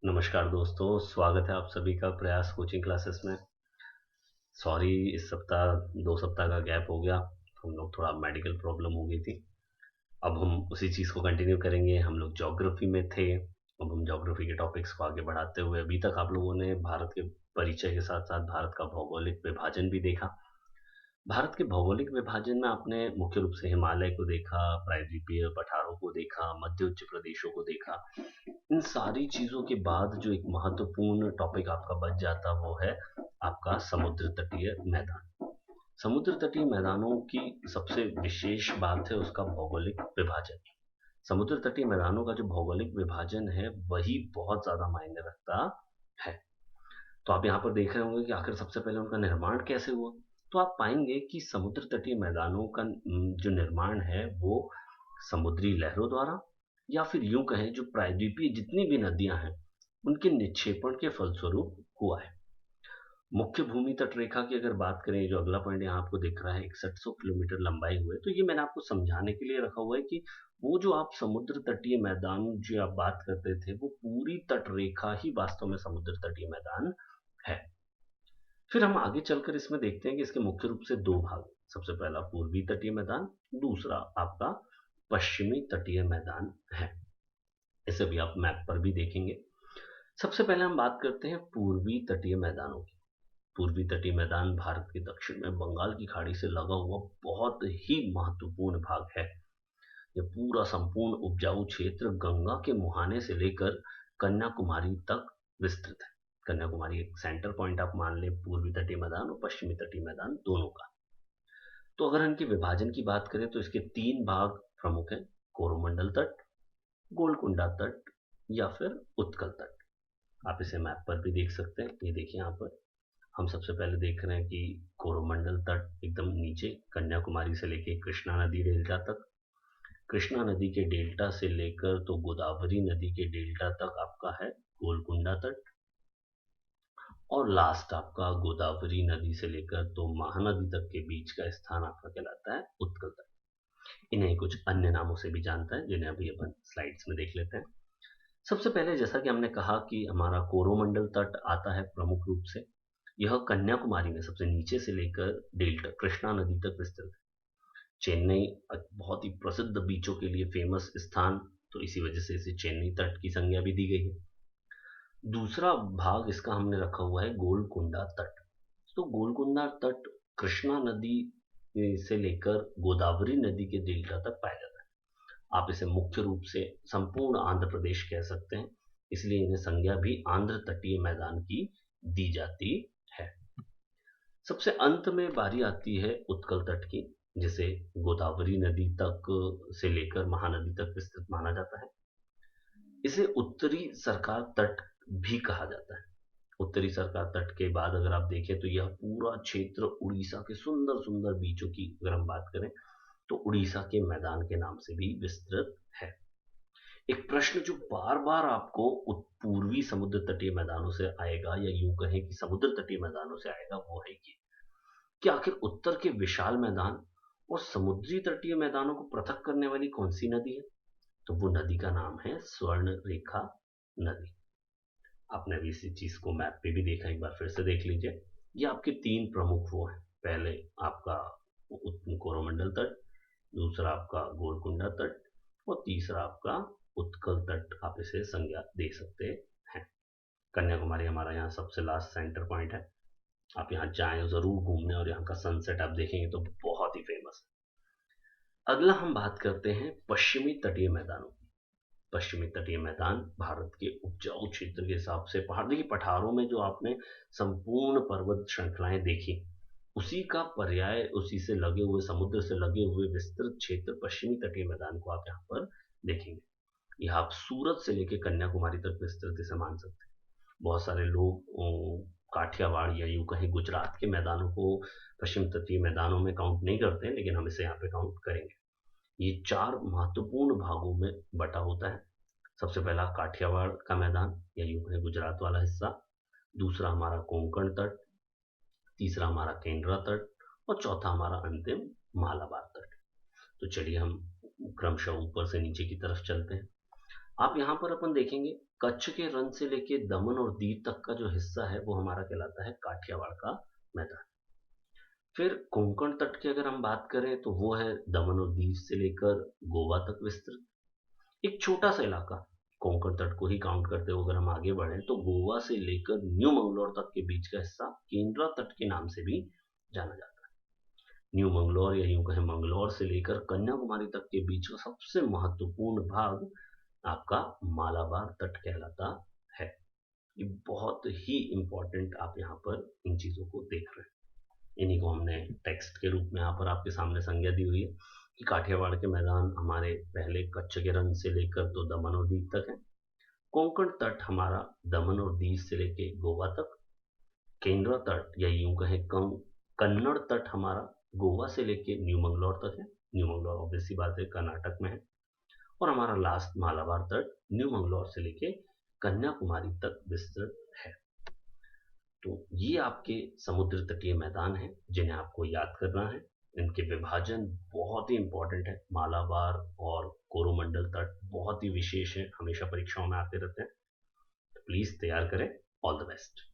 नमस्कार दोस्तों, स्वागत है आप सभी का प्रयास कोचिंग क्लासेस में। सॉरी, इस सप्ताह 2 सप्ताह का गैप हो गया। हम लोग थोड़ा मेडिकल प्रॉब्लम हो गई थी। अब हम उसी चीज़ को कंटिन्यू करेंगे। हम लोग ज्योग्राफी में थे। अब हम ज्योग्राफी के टॉपिक्स को आगे बढ़ाते हुए, अभी तक आप लोगों ने भारत के परिचय के साथ साथ भारत का भौगोलिक विभाजन भी देखा। भारत के भौगोलिक विभाजन में आपने मुख्य रूप से हिमालय को देखा, प्रायद्वीपीय पठारों को देखा, मध्य उच्च प्रदेशों को देखा। इन सारी चीजों के बाद जो एक महत्वपूर्ण टॉपिक आपका बच जाता वो है आपका समुद्र तटीय मैदान। समुद्र तटीय मैदानों की सबसे विशेष बात है उसका भौगोलिक विभाजन। समुद्र तटीय मैदानों का जो भौगोलिक विभाजन है वही बहुत ज्यादा मायने रखता है। तो आप यहाँ पर देख रहे होंगे कि आखिर सबसे पहले उनका निर्माण कैसे हुआ। तो आप पाएंगे कि समुद्र तटीय मैदानों का जो निर्माण है वो समुद्री लहरों द्वारा, या फिर यूं कहें जो प्रायद्वीपीय जितनी भी नदियां हैं उनके निक्षेपण के फलस्वरूप हुआ है। मुख्य भूमि तट रेखा की अगर बात करें, जो अगला पॉइंट यहाँ आपको दिख रहा है 6100 किलोमीटर लंबाई हुए, तो ये मैंने आपको समझाने के लिए रखा हुआ है कि वो जो आप समुद्र तटीय मैदान जो आप बात करते थे वो पूरी तट रेखा ही वास्तव में समुद्र तटीय मैदान है। फिर हम आगे चलकर इसमें देखते हैं कि इसके मुख्य रूप से दो भाग। सबसे पहला पूर्वी तटीय मैदान, दूसरा आपका पश्चिमी तटीय मैदान है। इसे भी आप मैप पर भी देखेंगे। सबसे पहले हम बात करते हैं पूर्वी तटीय मैदानों की। पूर्वी तटीय मैदान भारत के दक्षिण में बंगाल की खाड़ी से लगा हुआ बहुत ही महत्वपूर्ण भाग है। यह पूरा संपूर्ण उपजाऊ क्षेत्र गंगा के मुहाने से लेकर कन्याकुमारी तक विस्तृत है। कन्याकुमारी एक सेंटर पॉइंट आप मान लें पूर्वी तटीय मैदान और पश्चिमी तटीय मैदान दोनों का। तो अगर इनके विभाजन की बात करें तो इसके तीन भाग प्रमुख हैं: कोरोमंडल तट, गोलकुंडा तट, या फिर उत्कल तट। आप इसे मैप पर भी देख सकते हैं। ये देखिए यहाँ पर हम सबसे पहले देख रहे हैं कि कोरोमंडल तट एकदम नीचे कन्याकुमारी से लेकर कृष्णा नदी डेल्टा तक, कृष्णा नदी के डेल्टा से लेकर तो गोदावरी नदी के डेल्टा तक आपका है गोलकुंडा तट, और लास्ट आपका गोदावरी नदी से लेकर तो महानदी तक के बीच का स्थान आपका कहलाता है उत्कल तट। इन्हें कुछ अन्य नामों से भी जानता है जिन्हें अभी अपन स्लाइड्स में देख लेते हैं। सबसे पहले जैसा कि हमने कहा कि हमारा कोरोमंडल तट आता है प्रमुख रूप से, यह कन्याकुमारी में सबसे नीचे से लेकर डेल्टा कृष्णा नदी तक विस्तृत है। चेन्नई बहुत ही प्रसिद्ध बीचों के लिए फेमस स्थान, तो इसी वजह से इसे चेन्नई तट की संज्ञा भी दी गई है। दूसरा भाग इसका हमने रखा हुआ है गोलकुंडा तट। तो गोलकुंडा तट कृष्णा नदी से लेकर गोदावरी नदी के डेल्टा तक पाया जाता है। आप इसे मुख्य रूप से संपूर्ण आंध्र प्रदेश कह सकते हैं, इसलिए इन्हें संज्ञा भी आंध्र तटीय मैदान की दी जाती है। सबसे अंत में बारी आती है उत्कल तट की, जिसे गोदावरी नदी तक से लेकर महानदी तक विस्तृत माना जाता है। इसे उत्तरी सरकार तट भी कहा जाता है। उत्तरी सरकार तट के बाद अगर आप देखें तो यह पूरा क्षेत्र उड़ीसा के सुंदर सुंदर बीचों की अगर हम बात करें तो उड़ीसा के मैदान के नाम से भी विस्तृत है। एक प्रश्न जो बार बार आपको पूर्वी समुद्र तटीय मैदानों से आएगा, या यूं कहें कि समुद्र तटीय मैदानों से आएगा, वो है ये कि आखिर उत्तर के विशाल मैदान और समुद्री तटीय मैदानों को पृथक करने वाली कौन सी नदी है। तो वो नदी का नाम है स्वर्ण रेखा नदी। आपने अभी इसी चीज को मैप पे भी देखा, एक बार फिर से देख लीजिए। ये आपके तीन प्रमुख वो हैं। पहले आपका कोरोमंडल तट, दूसरा आपका गोलकुंडा तट, और तीसरा आपका उत्कल तट। आप इसे संज्ञा दे सकते हैं। कन्याकुमारी हमारा यहाँ सबसे लास्ट सेंटर पॉइंट है। आप यहाँ जाएं जरूर घूमने, और यहाँ का सनसेट आप देखेंगे तो बहुत ही फेमस है। अगला हम बात करते हैं पश्चिमी तटीय मैदानों की। पश्चिमी तटीय मैदान भारत के उपजाऊ क्षेत्र के हिसाब से पहाड़ी पठारों में जो आपने संपूर्ण पर्वत श्रृंखलाएं देखी, उसी का पर्याय, उसी से लगे हुए समुद्र से लगे हुए विस्तृत क्षेत्र पश्चिमी तटीय मैदान को आप यहाँ पर देखेंगे। यह आप सूरत से लेकर कन्याकुमारी तक विस्तृत इसे मान सकते हैं। बहुत सारे लोग काठियावाड़ या यूं कहीं गुजरात के मैदानों को पश्चिम तटीय मैदानों में काउंट नहीं करते हैं, लेकिन हम इसे यहाँ पे काउंट करेंगे। ये चार महत्वपूर्ण भागों में बटा होता है। सबसे पहला काठियावाड़ का मैदान या यूं कहें गुजरात वाला हिस्सा, दूसरा हमारा कोंकण तट, तीसरा हमारा केंद्रा तट, और चौथा हमारा अंतिम मालाबार तट। तो चलिए हम क्रमशः ऊपर से नीचे की तरफ चलते हैं। आप यहाँ पर अपन देखेंगे कच्छ के रण से लेके दमन और दीव तक का जो हिस्सा है वो हमारा कहलाता है काठियावाड़ का मैदान। फिर कोंकण तट की अगर हम बात करें तो वो है दमन और दीव से लेकर गोवा तक विस्तृत एक छोटा सा इलाका। कोंकण तट को ही काउंट करते हुए अगर हम आगे बढ़े तो गोवा से लेकर न्यू मंगलोर तक के बीच का हिस्सा केंद्रा तट के नाम से भी जाना जाता है। न्यू मंगलोर या यूं कहें मंगलोर से लेकर कन्याकुमारी तक के बीच का सबसे महत्वपूर्ण भाग आपका मालाबार तट कहलाता है। ये बहुत ही इंपॉर्टेंट आप यहाँ पर इन चीजों को देख रहे हैं। इन्हीं को हमने टेक्स्ट के रूप में यहाँ पर आपके सामने संज्ञा दी हुई है कि काठियावाड़ के मैदान हमारे पहले कच्छ के रण से लेकर तो दमन और दीव तक है। कोंकण तट हमारा दमन और दीव से लेकर गोवा तक। केंद्र तट या यूं कहें कन्नड़ तट हमारा गोवा से लेके न्यू मंगलोर तक है। न्यू मंगलोर ऑब्वियसली बात है कर्नाटक में है। और हमारा लास्ट मालाबार तट न्यू मंगलोर से लेके कन्याकुमारी तक विस्तृत है। तो ये आपके समुद्र तटीय मैदान हैं जिन्हें आपको याद करना है। इनके विभाजन बहुत ही इंपॉर्टेंट है। मालाबार और कोरोमंडल तट बहुत ही विशेष है, हमेशा परीक्षाओं में आते रहते हैं। तो प्लीज तैयार करें। All the best.